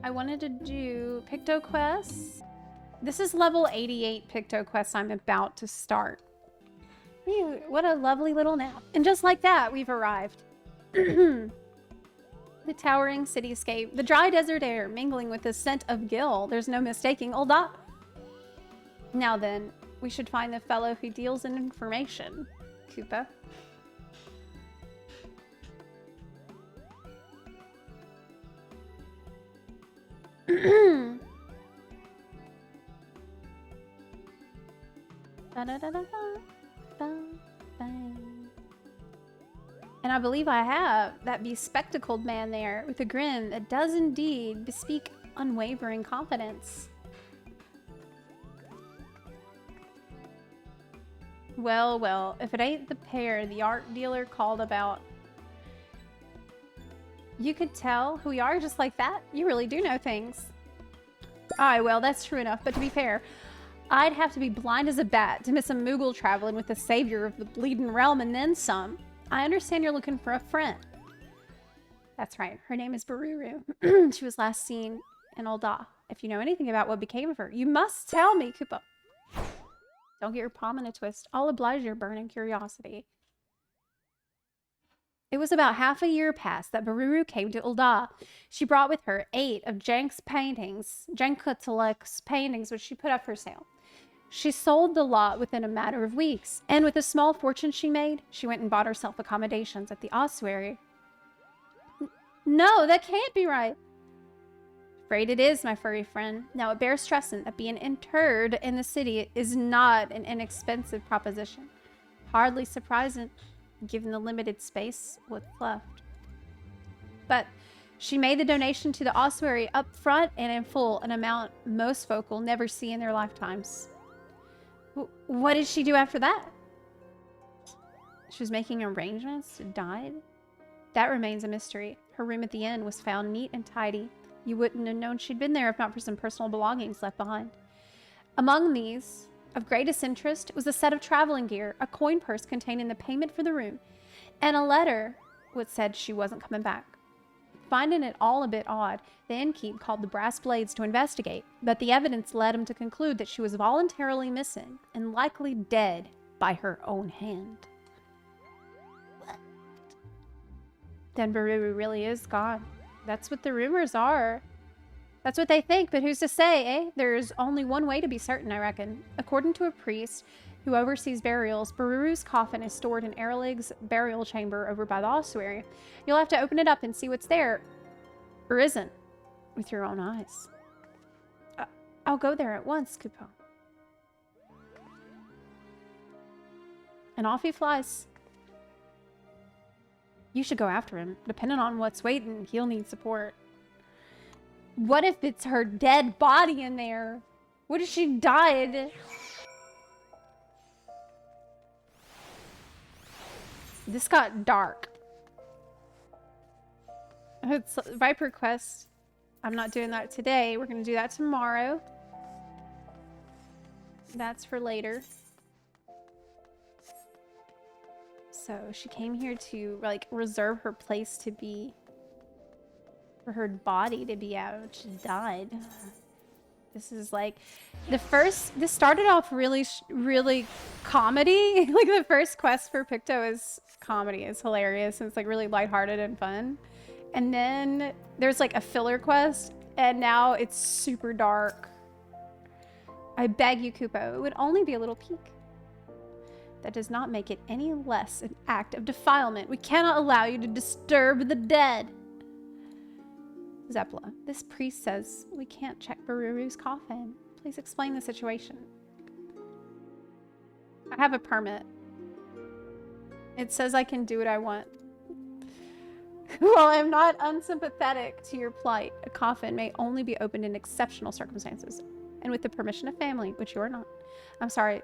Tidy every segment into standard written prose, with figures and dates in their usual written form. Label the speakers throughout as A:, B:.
A: I wanted to do Picto Quests. This is level 88 Picto Quest I'm about to start. Ew, what a lovely little nap. And just like that, we've arrived. The towering cityscape, the dry desert air mingling with the scent of Gil. There's no mistaking old Dot. Now then, we should find the fellow who deals in information. Koopa. And I believe I have that bespectacled man there with a grin that does indeed bespeak unwavering confidence. Well, well, if it ain't the pair the art dealer called about. You could tell who we are just like that? You really do know things. Aye, well, that's true enough, but to be fair, I'd have to be blind as a bat to miss a Moogle traveling with the savior of the bleeding realm and then some. I understand you're looking for a friend. That's right, her name is Bururu. She was last seen in Ul'dah. If you know anything about what became of her, you must tell me, Koopa. Don't get your palm in a twist. I'll oblige your burning curiosity. It was about half a year past that Bururu came to Ul'dah. She brought with her 8 of Jank's paintings, Jankutilek's paintings, which she put up for sale. She sold the lot within a matter of weeks, and with a small fortune she made, she went and bought herself accommodations at the ossuary. No, that can't be right. Afraid it is, my furry friend. Now, it bears stressing that being interred in the city is not an inexpensive proposition. Hardly surprising, given the limited space what's left. But she made the donation to the ossuary up front and in full, an amount most folk will never see in their lifetimes. What did she do after that? She was making arrangements, died? That remains a mystery. Her room at the inn was found neat and tidy. You wouldn't have known she'd been there if not for some personal belongings left behind. Among these, of greatest interest, was a set of traveling gear, a coin purse containing the payment for the room, and a letter which said she wasn't coming back. Finding it all a bit odd, the innkeep called the Brass Blades to investigate, but the evidence led him to conclude that she was voluntarily missing and likely dead by her own hand. What? Then Bururu really is gone. That's what the rumors are. That's what they think, but who's to say, eh? There's only one way to be certain, I reckon. According to a priest who oversees burials, Bururu's coffin is stored in Eralig's burial chamber over by the ossuary. You'll have to open it up and see what's there, or isn't, with your own eyes. I'll go there at once, Koopa. And off he flies. You should go after him. Depending on what's waiting, he'll need support. What if it's her dead body in there? What if she died? This got dark. It's Viper Quest. I'm not doing that today. We're going to do that tomorrow. That's for later. So she came here to like reserve her place to be, for her body to be out. She died. This is like this started off really comedy. Like the first quest for Picto is comedy. It's hilarious and it's like really lighthearted and fun. And then there's like a filler quest and now it's super dark. I beg you, Koopa, it would only be a little peek. That does not make it any less an act of defilement. We cannot allow you to disturb the dead. Zepla, this priest says we can't check Bururu's coffin. Please explain the situation. I have a permit. It says I can do what I want. While I'm not unsympathetic to your plight, a coffin may only be opened in exceptional circumstances and with the permission of family, which you are not. I'm sorry,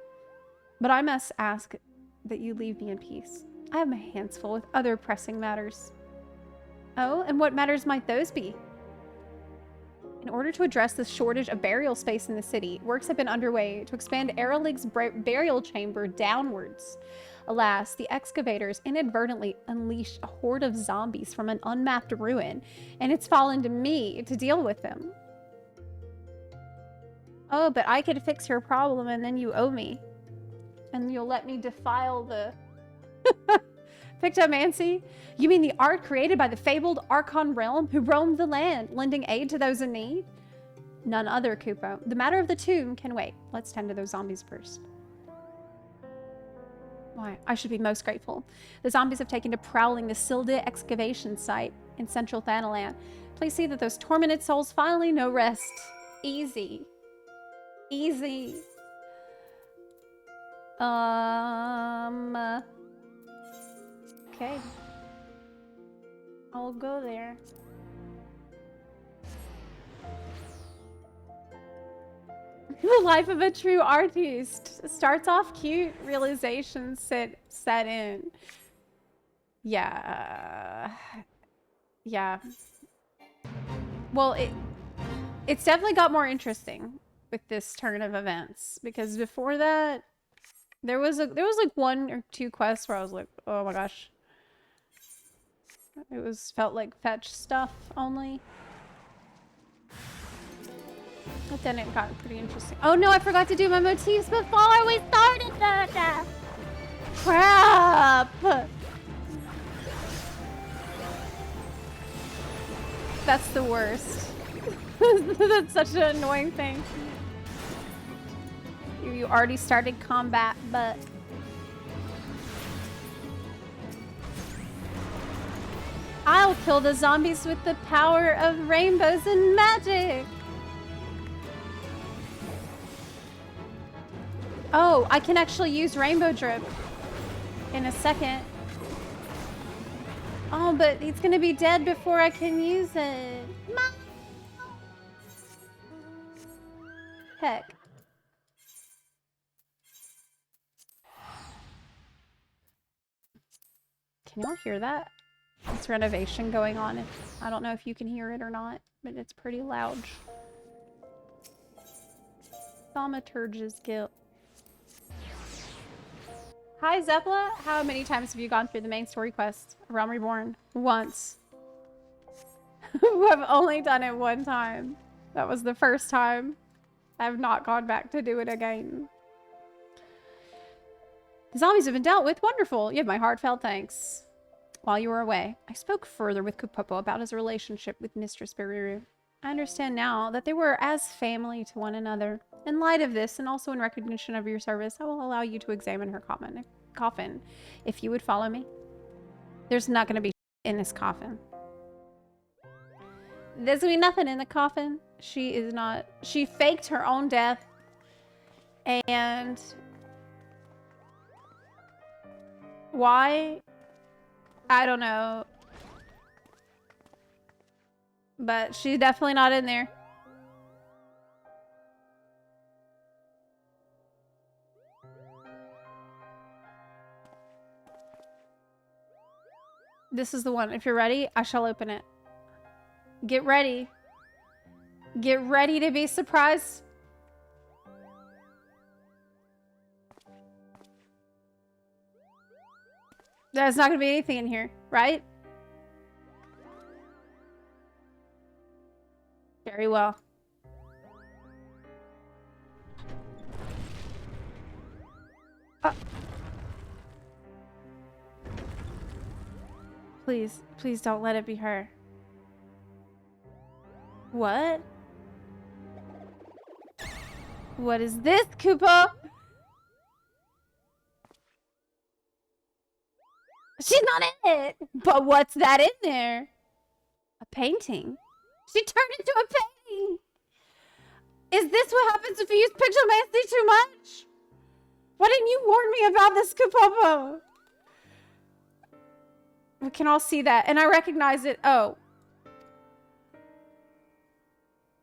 A: but I must ask that you leave me in peace. I have my hands full with other pressing matters. Oh, and what matters might those be? In order to address the shortage of burial space in the city, works have been underway to expand Eralig's burial chamber downwards. Alas, the excavators inadvertently unleashed a horde of zombies from an unmapped ruin, and it's fallen to me to deal with them. Oh, but I could fix your problem and then you owe me. And you'll let me defile the... PICTOMANCER? You mean the art created by the fabled Archon realm who roamed the land, lending aid to those in need? None other, Kupo. The matter of the tomb can wait. Let's tend to those zombies first. Why? I should be most grateful. The zombies have taken to prowling the Silda excavation site in central Thanalan. Please see that those tormented souls finally know rest. Easy. Easy. Okay. I'll go there. The life of a true artist. Starts off cute, realizations set in. Yeah. Yeah. Well, it's definitely got more interesting with this turn of events, because before that there was like 1 or 2 quests where I was like, oh my gosh. It felt like fetch stuff only. But then it got pretty interesting. Oh no, I forgot to do my motifs before we started that. Crap! That's the worst. That's such an annoying thing. You already started combat, but... I'll kill the zombies with the power of rainbows and magic! Oh, I can actually use Rainbow Drip in a second. Oh, but he's gonna be dead before I can use it. Heck. Can y'all hear that? It's renovation going on. I don't know if you can hear it or not, but it's pretty loud. Thaumaturge's Guild. Hi, Zepla. How many times have you gone through the main story quest, Realm Reborn? Once. I've only done it 1 time. That was the first time. I have not gone back to do it again. The zombies have been dealt with. Wonderful. You have my heartfelt thanks. While you were away, I spoke further with Kupopo about his relationship with Mistress Bururu. I understand now that they were as family to one another. In light of this, and also in recognition of your service, I will allow you to examine her coffin, if you would follow me. There's not going to be in this coffin. There's going to be nothing in the coffin. She faked her own death. And... why? I don't know. But she's definitely not in there. This is the one. If you're ready, I shall open it. Get ready. Get ready to be surprised. There's not going to be anything in here, right? Very well. Please, please don't let it be her. What? What is this, Koopa? She's not in it! But what's that in there? A painting? She turned into a painting! Is this what happens if you use PICTOMANCER too much? Why didn't you warn me about this, Kupopo? We can all see that. And I recognize it. Oh.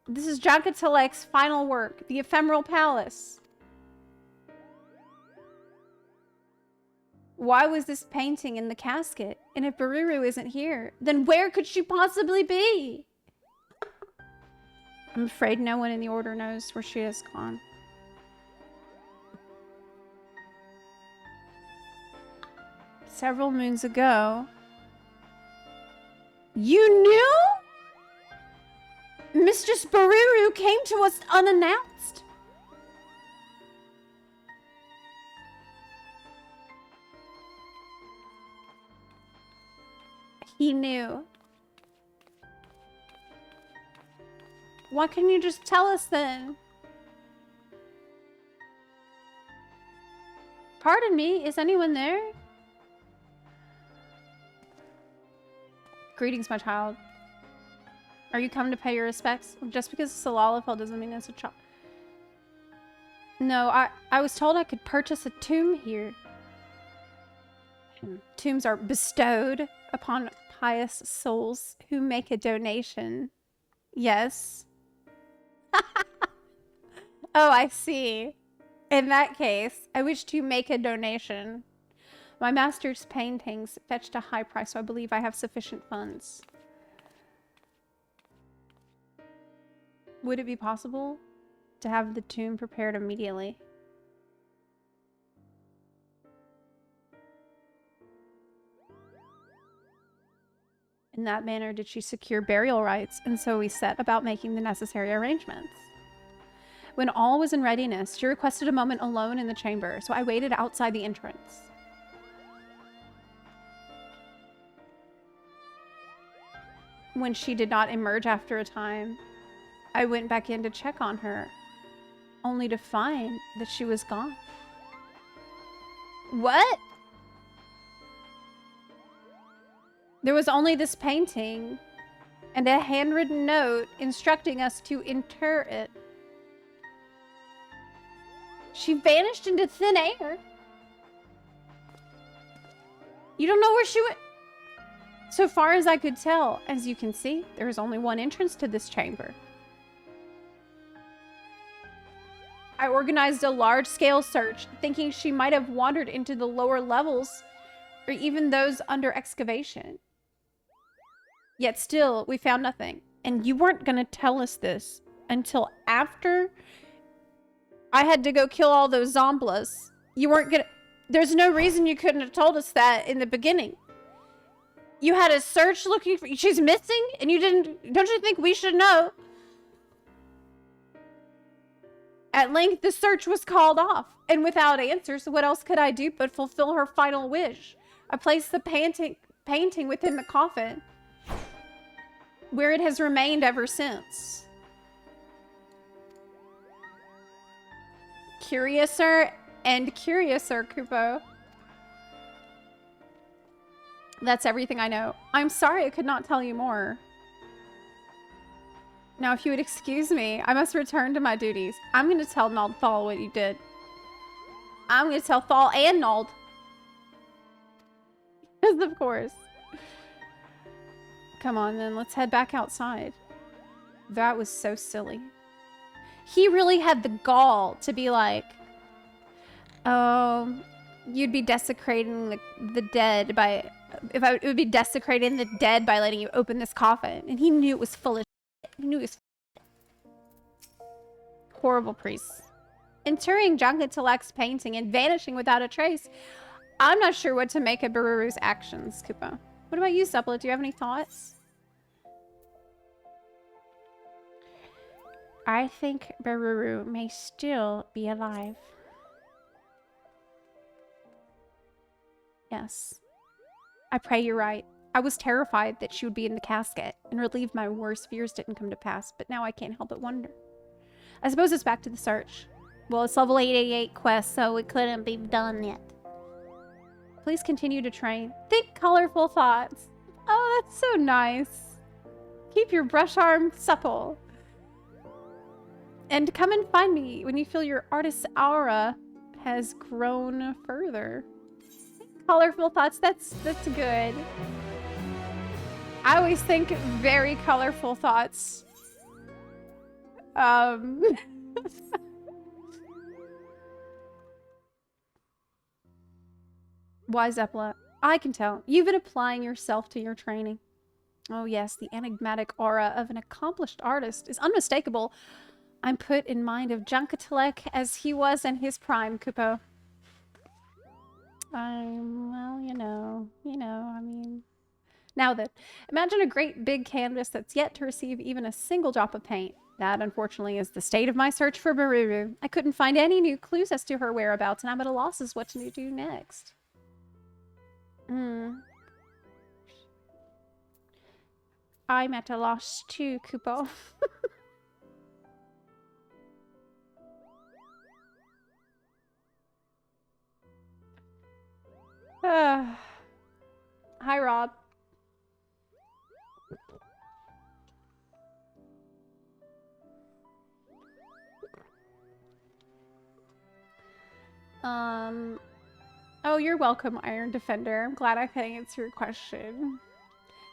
A: This is Jankatelek's final work. The Ephemeral Palace. Why was this painting in the casket? And if Bururu isn't here, then where could she possibly be? I'm afraid no one in the Order knows where she has gone. Several moons ago... You knew? Mistress Bururu came to us unannounced. He knew. Why couldn't you just tell us then? Pardon me, is anyone there? Greetings, my child. Are you come to pay your respects? Just because it's a Lalafell doesn't mean it's a child. No, I was told I could purchase a tomb here. Tombs are bestowed upon pious souls who make a donation. Yes. Oh, I see. In that case, I wish to make a donation. My master's paintings fetched a high price, so I believe I have sufficient funds. Would it be possible to have the tomb prepared immediately? In that manner did she secure burial rights, and so we set about making the necessary arrangements. When all was in readiness, she requested a moment alone in the chamber, so I waited outside the entrance. When she did not emerge after a time, I went back in to check on her, only to find that she was gone. What? There was only this painting and a handwritten note instructing us to inter it. She vanished into thin air. You don't know where she went? So far as I could tell, as you can see, there is only one entrance to this chamber. I organized a large-scale search, thinking she might have wandered into the lower levels, or even those under excavation. Yet still, we found nothing. And you weren't going to tell us this until after I had to go kill all those zombies. You weren't going to... There's no reason you couldn't have told us that in the beginning. You had a search looking for... She's missing, and you didn't... Don't you think we should know? At length, the search was called off, and without answers, what else could I do but fulfill her final wish? I placed the painting within the coffin, where it has remained ever since. Curiouser and curiouser, Kupo. That's everything I know. I'm sorry I could not tell you more. Now, if you would excuse me, I must return to my duties. I'm going to tell Nald Thal what you did. I'm going to tell Thal and Nald. Yes, of course. Come on, then. Let's head back outside. That was so silly. He really had the gall to be like, oh, you'd be desecrating the dead by... It would be desecrating the dead by letting you open this coffin. And he knew it was full of shit. He knew it was horrible priests. Interring Junketelek's painting and vanishing without a trace. I'm not sure what to make of Bururu's actions, Kupo. What about you, Zepla? Do you have any thoughts? I think Bururu may still be alive. Yes. I pray you're right. I was terrified that she would be in the casket, and relieved my worst fears didn't come to pass, but now I can't help but wonder. I suppose it's back to the search. Well, it's level 888 quest, so it couldn't be done yet. Please continue to train. Think colorful thoughts. Oh, that's so nice. Keep your brush arm supple. And come and find me when you feel your artist's aura has grown further. Colorful thoughts, that's good. I always think very colorful thoughts. Why, Zepla? I can tell. You've been applying yourself to your training. Oh yes, the enigmatic aura of an accomplished artist is unmistakable. I'm put in mind of Junkatalek as he was in his prime, Kupo. Well, I mean... Now then, imagine a great big canvas that's yet to receive even a single drop of paint. That, unfortunately, is the state of my search for Bururu. I couldn't find any new clues as to her whereabouts, and I'm at a loss as what to do next. I'm at a loss too, Kupo. Hi, Rob. Oh, you're welcome, Iron Defender. I'm glad I could answer your question.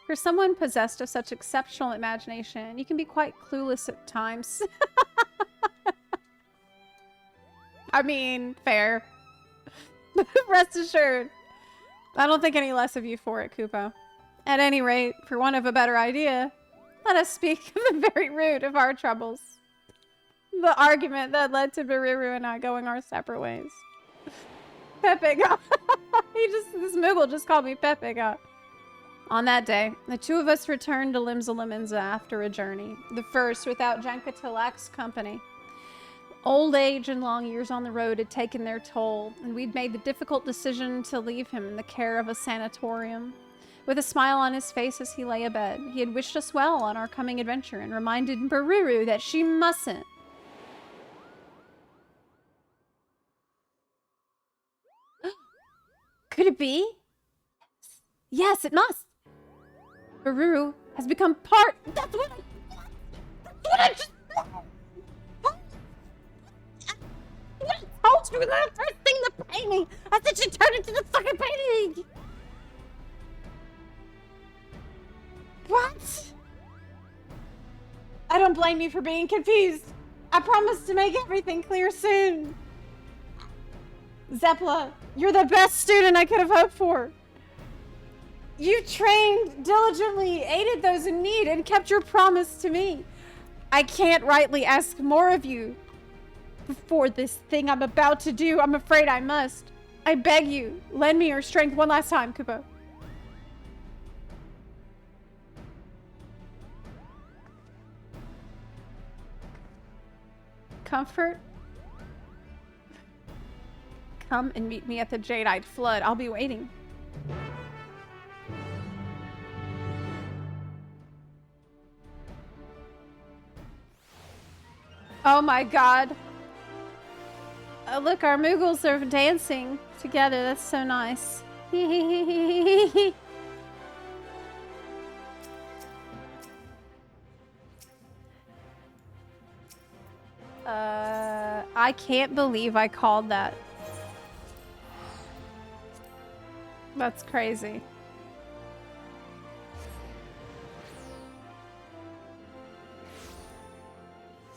A: For someone possessed of such exceptional imagination, you can be quite clueless at times. I mean, fair. Rest assured. I don't think any less of you for it, Kupo. At any rate, for want of a better idea, let us speak of the very root of our troubles. The argument that led to Bururu and I going our separate ways. Pepe got... this Moogle just called me Pepe got. On that day, the two of us returned to Limsa after a journey. The first without Jankatalak's company. Old age and long years on the road had taken their toll, and we'd made the difficult decision to leave him in the care of a sanatorium. With a smile on his face as he lay abed, he had wished us well on our coming adventure and reminded Bururu that she mustn't. Could it be? Yes, it must. Bururu has become part... That's what I just... I told you the first thing the painting. I said she turned into the fucking painting. What? I don't blame you for being confused. I promise to make everything clear soon. Zepla, you're the best student I could have hoped for. You trained diligently, aided those in need, and kept your promise to me. I can't rightly ask more of you. Before this thing I'm about to do, I'm afraid I must. I beg you, lend me your strength one last time, Kupo. Comfort? Come and meet me at the Jadeite Flood. I'll be waiting. Oh my god. Look, our Moogles are dancing together. That's so nice. I can't believe I called that. That's crazy.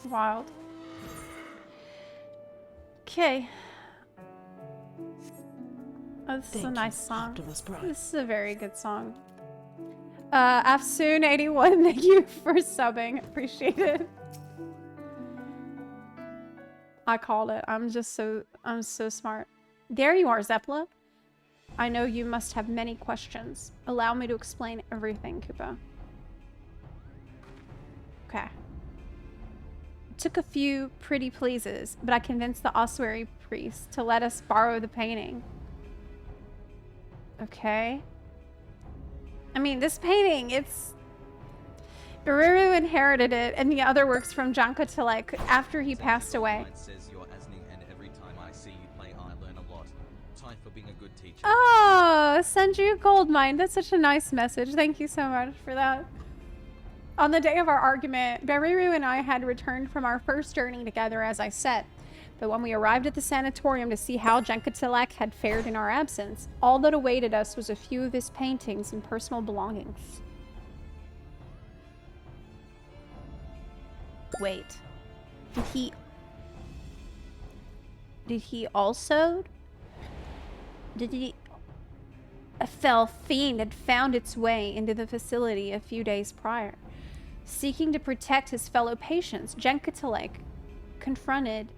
A: Wild. Okay. Oh, this is a nice song. This is a very good song. Afsoon81, thank you for subbing. Appreciate it. I called it. I'm so smart. There you are, Zepla. I know you must have many questions. Allow me to explain everything, Kupo. Okay. Took a few pretty pleases, but I convinced the ossuary priest to let us borrow the painting. Okay. I mean, this painting, it's... Bururu inherited it and the other works from Jankatalek after he passed away. Oh, send you a gold mine. That's such a nice message. Thank you so much for that. On the day of our argument, Bururu and I had returned from our first journey together, as I said. But when we arrived at the sanatorium to see how Jankatalek had fared in our absence, all that awaited us was a few of his paintings and personal belongings. Wait. Did he also... Did he... A fell fiend had found its way into the facility a few days prior. Seeking to protect his fellow patients, Jenkatalek confronted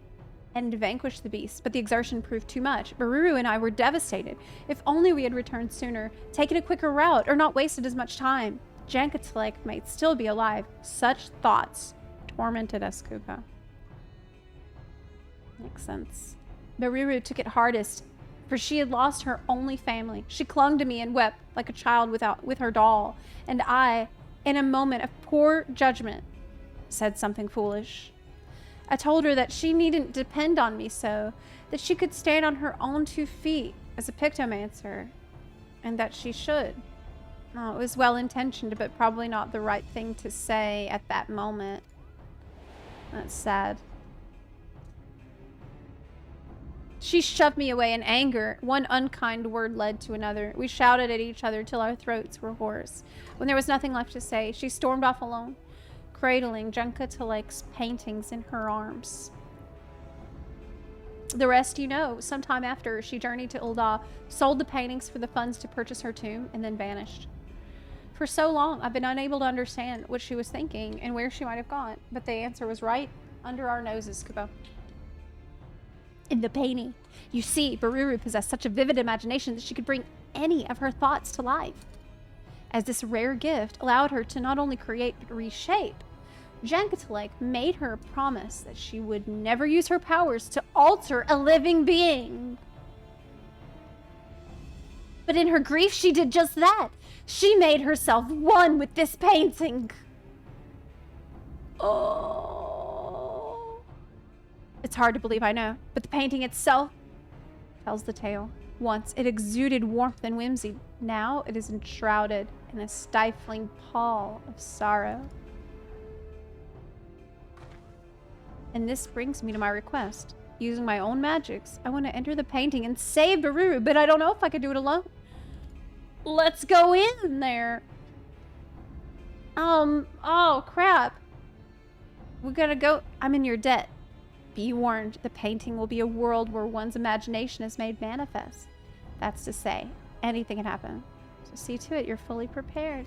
A: and vanquished the beast, but the exertion proved too much. Bururu and I were devastated. If only we had returned sooner, taken a quicker route, or not wasted as much time. Jenkatalek might still be alive. Such thoughts tormented us, Kupo. Makes sense. Bururu took it hardest, for she had lost her only family. She clung to me and wept like a child with her doll, and I, in a moment of poor judgment, said something foolish. I told her that she needn't depend on me so, that she could stand on her own 2 feet as a PICTOMANCER, and that she should. Oh, it was well-intentioned, but probably not the right thing to say at that moment. That's sad. She shoved me away in anger. One unkind word led to another. We shouted at each other till our throats were hoarse. When there was nothing left to say, she stormed off alone, cradling Jenkatalek's paintings in her arms. The rest you know. Sometime after, she journeyed to Ul'dah, sold the paintings for the funds to purchase her tomb, and then vanished. For so long, I've been unable to understand what she was thinking and where she might have gone, but the answer was right under our noses, Kupo. In the painting, you see, Bururu possessed such a vivid imagination that she could bring any of her thoughts to life. As this rare gift allowed her to not only create but reshape, Jenkatalek made her a promise that she would never use her powers to alter a living being. But in her grief, she did just that. She made herself one with this painting. Oh. It's hard to believe, I know, but the painting itself tells the tale. Once it exuded warmth and whimsy. Now it is enshrouded in a stifling pall of sorrow. And this brings me to my request. Using my own magics, I want to enter the painting and save Bururu, but I don't know if I could do it alone. Let's go in there. Oh crap. We gotta go. I'm in your debt. Be warned, the painting will be a world where one's imagination is made manifest. That's to say, anything can happen. So see to it you're fully prepared.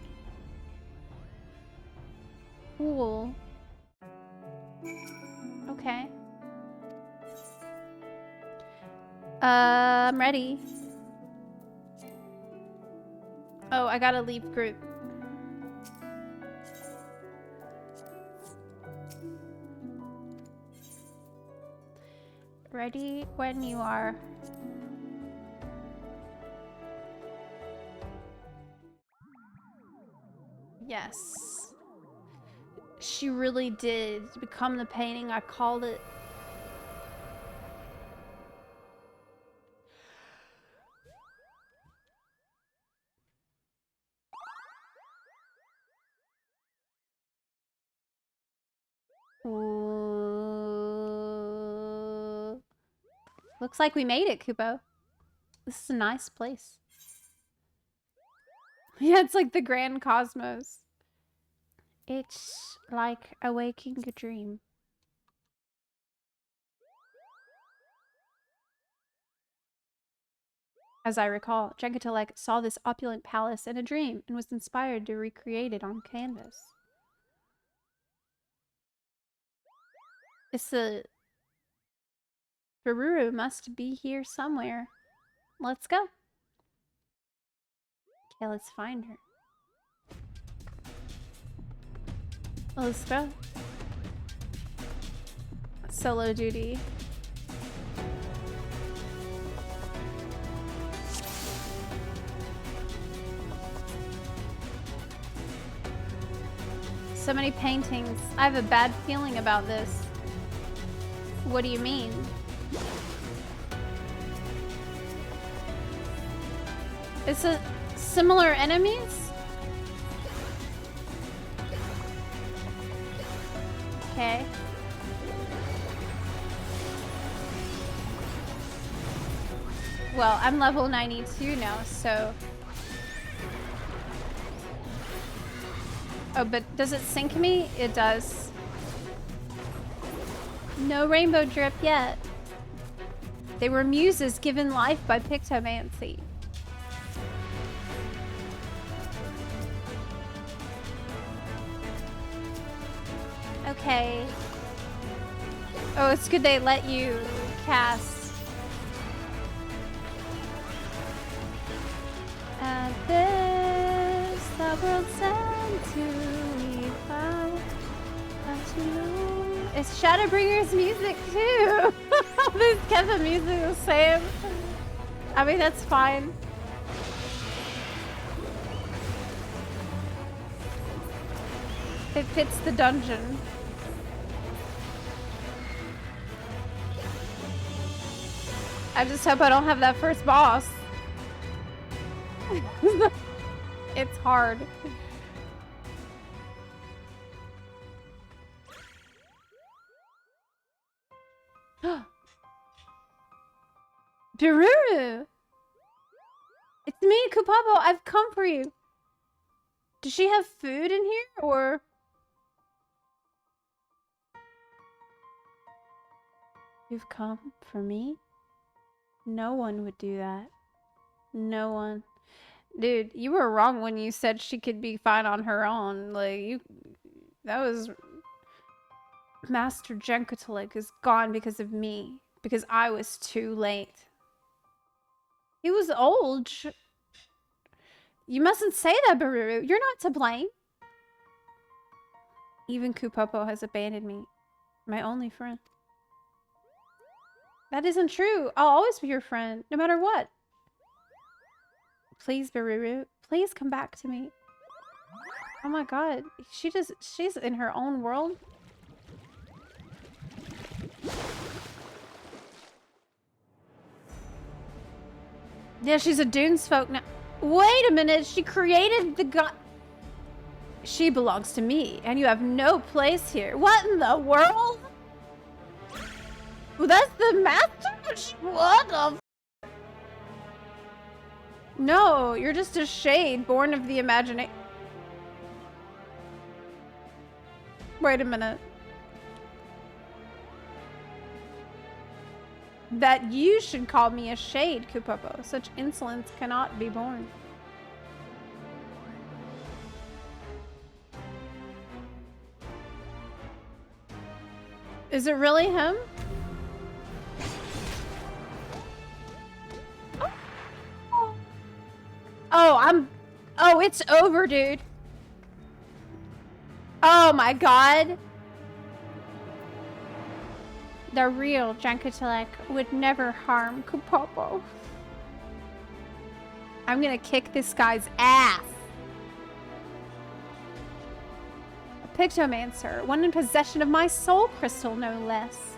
A: Cool. Okay. I'm ready. Oh, I gotta leave group. Ready when you are. Yes. She really did become the painting I called it. Ooh. Looks like we made it, Kupo. This is a nice place. Yeah, it's like the Grand Cosmos. It's like awaking a dream. As I recall, Jenkatalek saw this opulent palace in a dream and was inspired to recreate it on canvas. It's a... Bururu must be here somewhere. Let's go. Okay, let's find her. Let's go. Solo duty. So many paintings. I have a bad feeling about this. What do you mean? It's a similar enemies? Okay. Well, I'm level 92 now, so... Oh, but does it sink me? It does. No rainbow drip yet. They were muses given life by Pictomancy. okay. Oh, it's good they let you cast. At this, the world's end to we found. It's Shadowbringer's music too. They kept the music the same. I mean, that's fine. It fits the dungeon. I just hope I don't have that first boss. It's hard. Bururu! It's me, Kupabo. I've come for you. Does she have food in here, or...? You've come for me? No one would do that. No one. Dude, you were wrong when you said she could be fine on her own. Like, you... That was... Master Jenkutelik is gone because of me. Because I was too late. He was old. You mustn't say that, Bururu. You're not to blame. Even Kupopo has abandoned me. My only friend. That isn't true. I'll always be your friend, no matter what. Please, Bururu. Please come back to me. Oh my god. She's in her own world. Yeah, she's a Dunes folk now. Wait a minute, she created the god. She belongs to me, and you have no place here. What in the world? Well, that's the master? What the f? No, you're just a shade born of the imagination. Wait a minute. That you should call me a shade, Kupopo. Such insolence cannot be borne. Is it really him? Oh, it's over, dude. Oh my god. The real Jenkutelik would never harm Kupopo. I'm gonna kick this guy's ass. A PICTOMANCER, one in possession of my soul crystal, no less.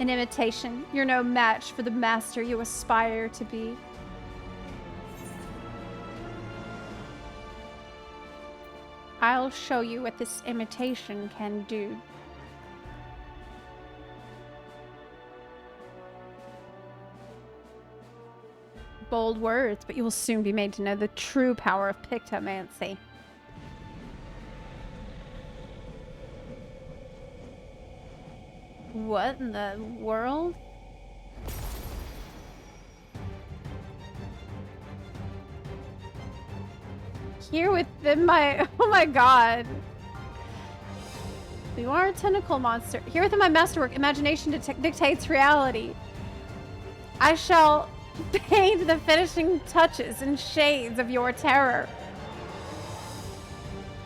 A: An imitation, you're no match for the master you aspire to be. I'll show you what this imitation can do. Bold words, but you will soon be made to know the true power of Pictomancy. What in the world? Here within my... Oh my god. You are a tentacle monster. Here within my masterwork, imagination dictates reality. I shall paint the finishing touches and shades of your terror.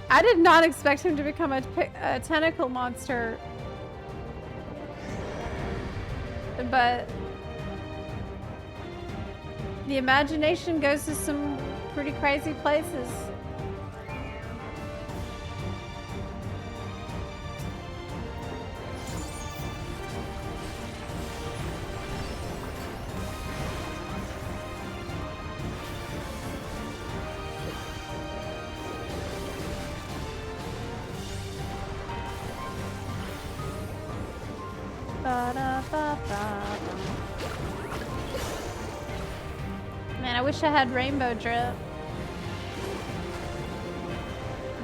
A: I did not expect him to become a tentacle monster. But the imagination goes to some pretty crazy places. Man, I wish I had rainbow drip,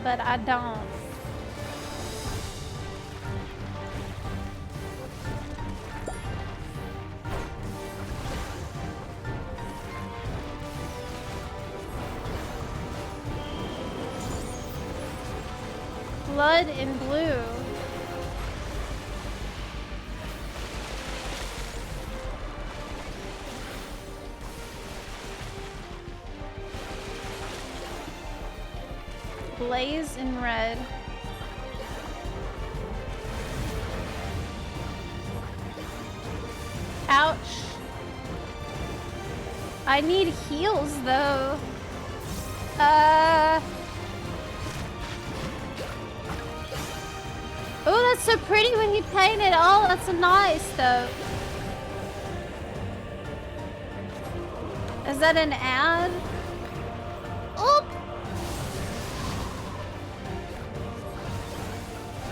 A: but I don't. Blood in blue. blaze in red. Ouch. I need heals though. Oh, that's so pretty when he painted. Oh, that's so nice though. Is that an ad? Oh!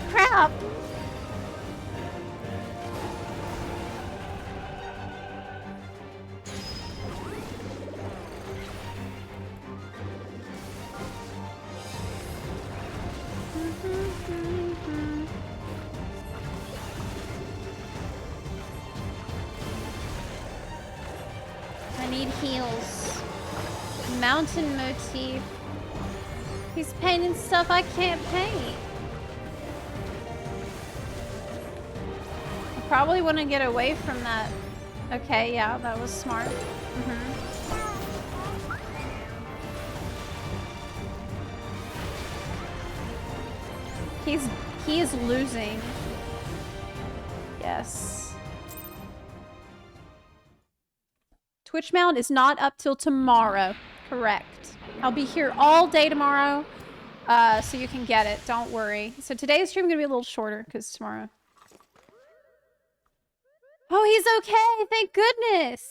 A: Crap! I need heals. Mountain motif. He's painting stuff I can't paint. I probably want to get away from that. Okay, yeah, that was smart. He is losing. Yes. Twitch mount is not up till tomorrow. Correct. I'll be here all day tomorrow, so you can get it. Don't worry. So today's stream is gonna be a little shorter because tomorrow. Oh, he's okay. Thank goodness.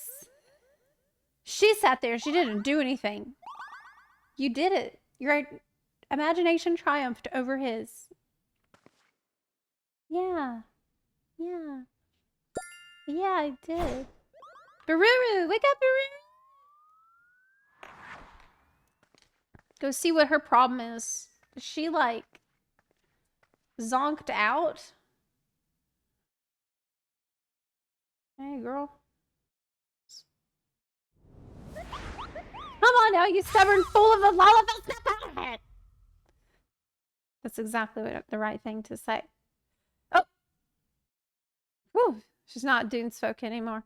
A: She sat there. She didn't do anything. You did it. Your imagination triumphed over his. Yeah. Yeah. Yeah, I did. Bururu! Wake up, Bururu! Go see what her problem is. Is she, like, zonked out? Hey, girl. Come on now, you stubborn fool of a lullaby! Step out of it! That's exactly what the right thing to say. Oh! Whew! She's not Dunesfolk anymore.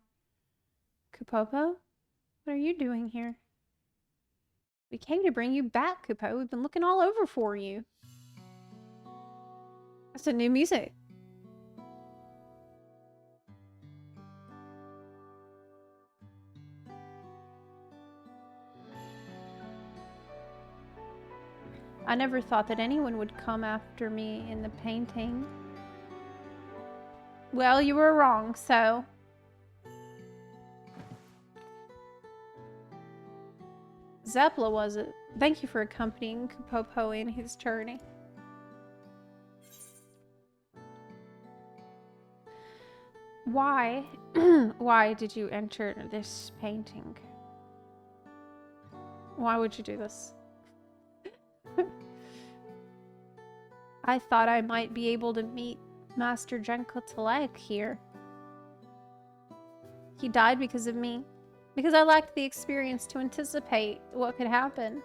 A: Kupopo? What are you doing here? We came to bring you back, Kupo. We've been looking all over for you. That's a new music. I never thought that anyone would come after me in the painting. Well, you were wrong, so... Zepla was it. Thank you for accompanying Kupopo in his journey. Why? Why did you enter this painting? Why would you do this? I thought I might be able to meet Master Jenko here. He died because of me. Because I lacked the experience to anticipate what could happen.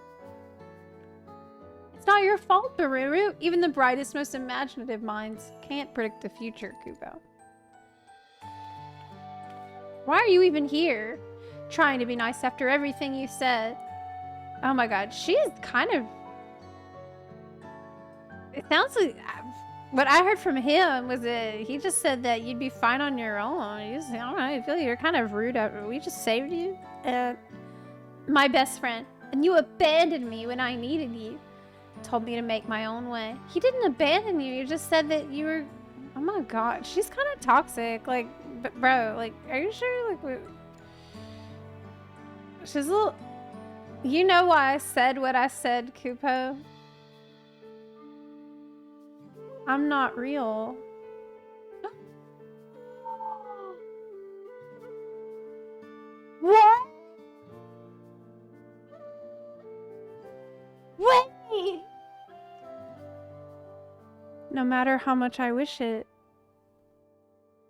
A: It's not your fault, Bururu. Even the brightest, most imaginative minds can't predict the future, Kupo. Why are you even here? Trying to be nice after everything you said. Oh my god, she's kind of... It sounds like... What I heard from him was that he just said that you'd be fine on your own. I don't know, I feel like you're kind of rude. We just saved you. My best friend. And you abandoned me when I needed you. Told me to make my own way. He didn't abandon you. You just said that you were... Oh my god, she's kind of toxic. Like, bro, like, are you sure? Like, she's a little... You know why I said what I said, Kupo? I'm not real. What? Wait! No matter how much I wish it,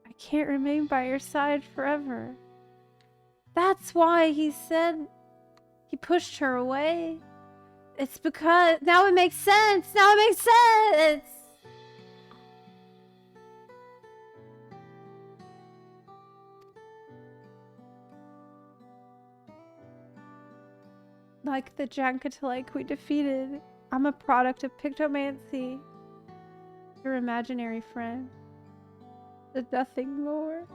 A: I can't remain by your side forever. That's why he said he pushed her away. It's because... Now it makes sense! Now it makes sense! Like the Jankatalik we defeated, I'm a product of Pictomancy. Your imaginary friend. There's nothing more.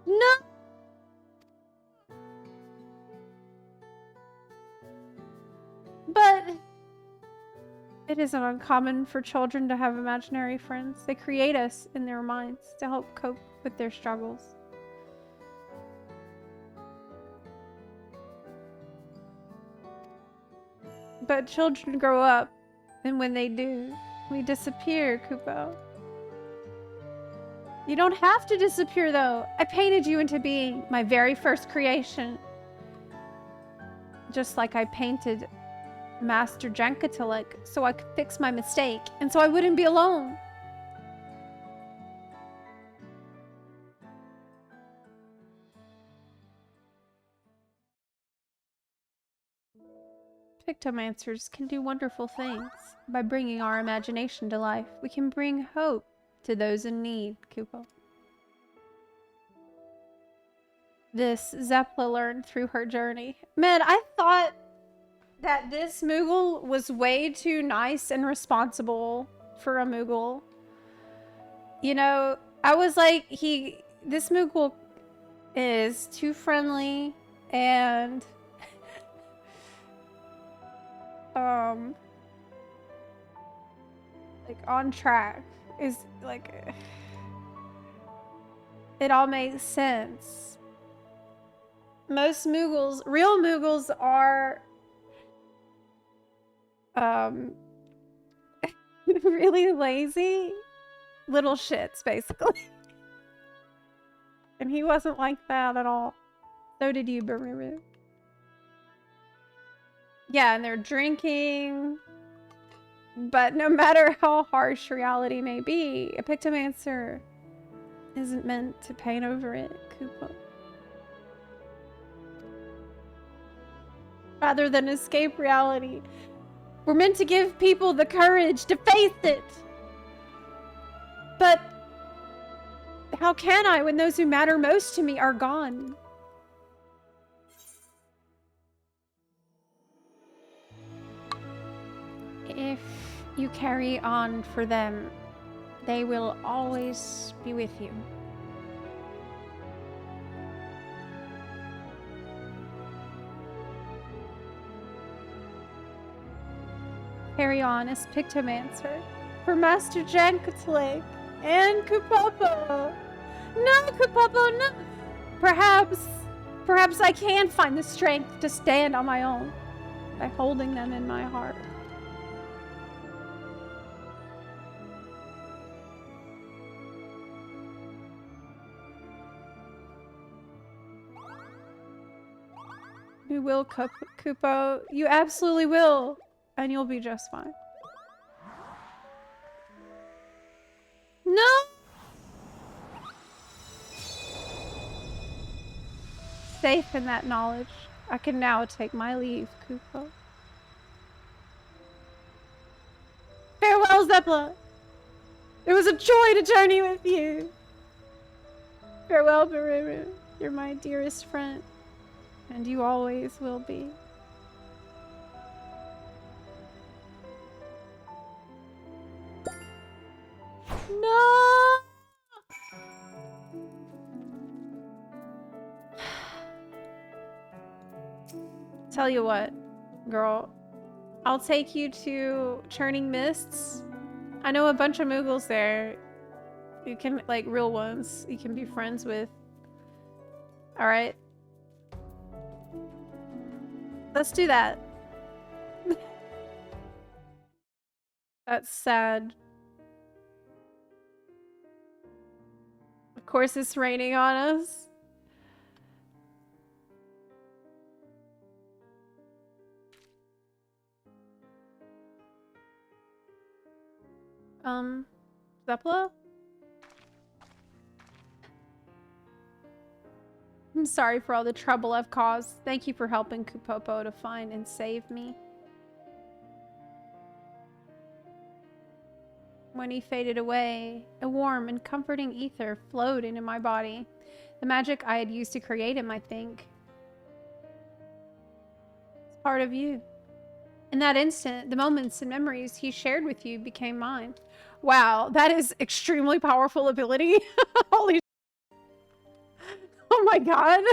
A: No! But it isn't uncommon for children to have imaginary friends. They create us in their minds to help cope with their struggles. But children grow up, and when they do, we disappear, Kupo. You don't have to disappear, though. I painted you into being my very first creation. Just like I painted Master Jankatelek so I could fix my mistake, and so I wouldn't be alone. Pictomancers can do wonderful things. By bringing our imagination to life, we can bring hope to those in need, Kupo. This Zepla learned through her journey. Man, I thought that this Moogle was way too nice and responsible for a Moogle. You know, I was like, this Moogle is too friendly and like on track. Is like, it all makes sense. Most Moogles, real Moogles are really lazy little shits, basically. And he wasn't like that at all. So did you, Bururu. Yeah, and they're drinking. But no matter how harsh reality may be, a Pictomancer isn't meant to paint over it, Kupo. Rather than escape reality, we're meant to give people the courage to face it. But how can I when those who matter most to me are gone? If you carry on for them, they will always be with you. Carry on as Pictomancer for Master Jankatelek and Kupopo. No, Kupopo, no! Perhaps I can find the strength to stand on my own by holding them in my heart. You will, Kupo. You absolutely will. And you'll be just fine. No! Safe in that knowledge, I can now take my leave, Kupo. Farewell, Zepla! It was a joy to journey with you! Farewell, Bururu. You're my dearest friend. And you always will be. No! Tell you what, girl. I'll take you to Churning Mists. I know a bunch of Moogles there. You can, like, real ones. You can be friends with. Alright? Let's do that. That's sad. Of course it's raining on us. Zepla? I'm sorry for all the trouble I've caused. Thank you for helping Kupopo to find and save me. When he faded away, a warm and comforting ether flowed into my body. The magic I had used to create him, I think. It's part of you. In that instant, the moments and memories he shared with you became mine. Wow, that is extremely powerful ability. Holy oh my god.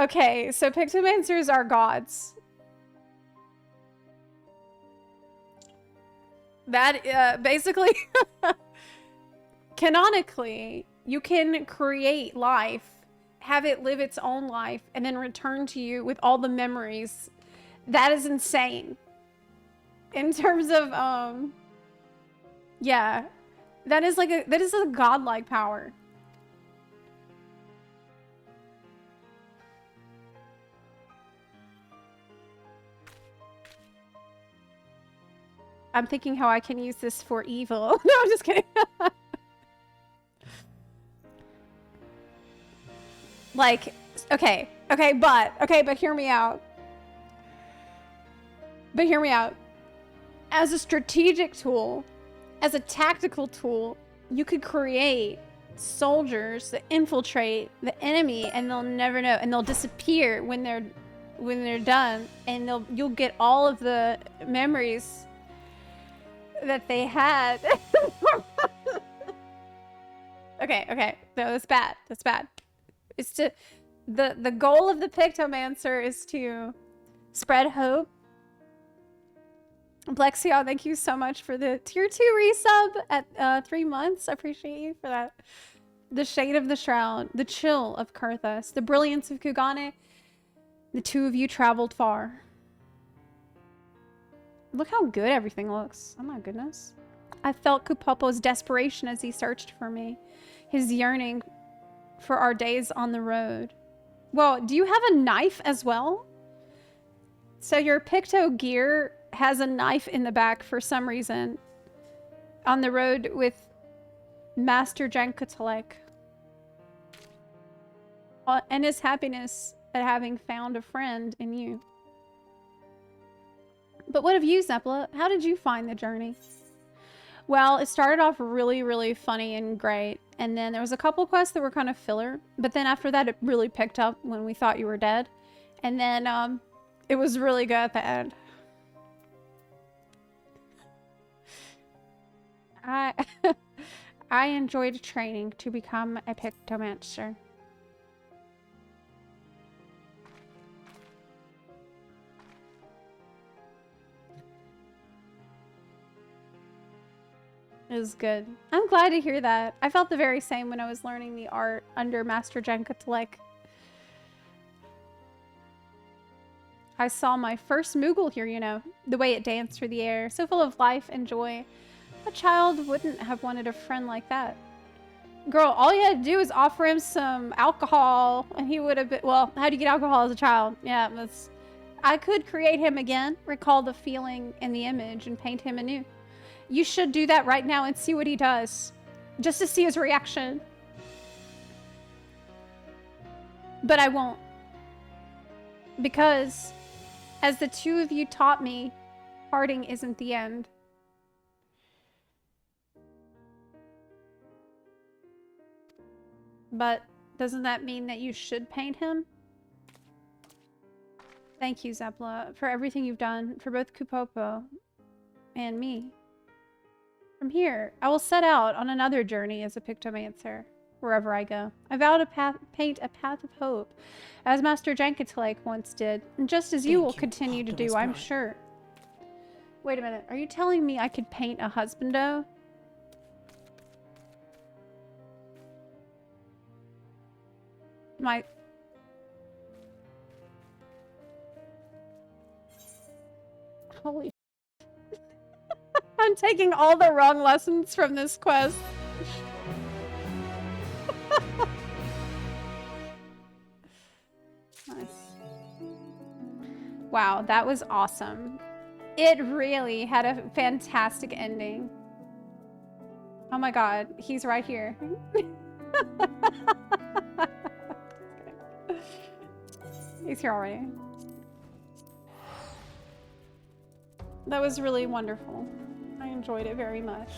A: Okay, so Pictomancers are gods. That, basically, canonically, you can create life, have it live its own life, and then return to you with all the memories. That is insane. In terms of, yeah, that is a godlike power. I'm thinking how I can use this for evil. No, I'm just kidding. Like, okay, but hear me out. But hear me out. As a strategic tool, as a tactical tool, you could create soldiers that infiltrate the enemy, and they'll never know, and they'll disappear when they're done, and you'll get all of the memories that they had. Okay, no, that's bad. That's bad. It's to the goal of the Pictomancer is to spread hope. Blexio, thank you so much for the tier 2 resub at 3 months. I appreciate you for that. The shade of the shroud, the chill of Karthus, the brilliance of Kugane. The two of you traveled far. Look how good everything looks. Oh my goodness. I felt Kupopo's desperation as he searched for me. His yearning for our days on the road. Well, do you have a knife as well? So your Picto gear has a knife in the back for some reason. On the road with Master Jankatalek. And his happiness at having found a friend in you. But what of you, Zepla? How did you find the journey? Well, it started off really, really funny and great. And then there was a couple quests that were kind of filler. But then after that, it really picked up when we thought you were dead. And then it was really good at the end. I enjoyed training to become a Pictomancer. It was good. I'm glad to hear that. I felt the very same when I was learning the art under Master Jankatalek. I saw my first Moogle here, you know. The way it danced through the air. So full of life and joy. A child wouldn't have wanted a friend like that. Girl, all you had to do is offer him some alcohol and he would have been... Well, how do you get alcohol as a child? Yeah, that's... I could create him again, recall the feeling and the image, and paint him anew. You should do that right now and see what he does. Just to see his reaction. But I won't. Because, as the two of you taught me, parting isn't the end. But doesn't that mean that you should paint him? Thank you, Zepla, for everything you've done for both Kupopo and me. From here, I will set out on another journey as a Pictomancer, wherever I go. I vow to paint a path of hope, as Master Jankatalek once did, and just as you will continue to do, I'm sure. Wait a minute, are you telling me I could paint a husbando? Holy I'm taking all the wrong lessons from this quest. Nice. Wow, that was awesome. It really had a fantastic ending. Oh my god, he's right here. He's here already. That was really wonderful. I enjoyed it very much.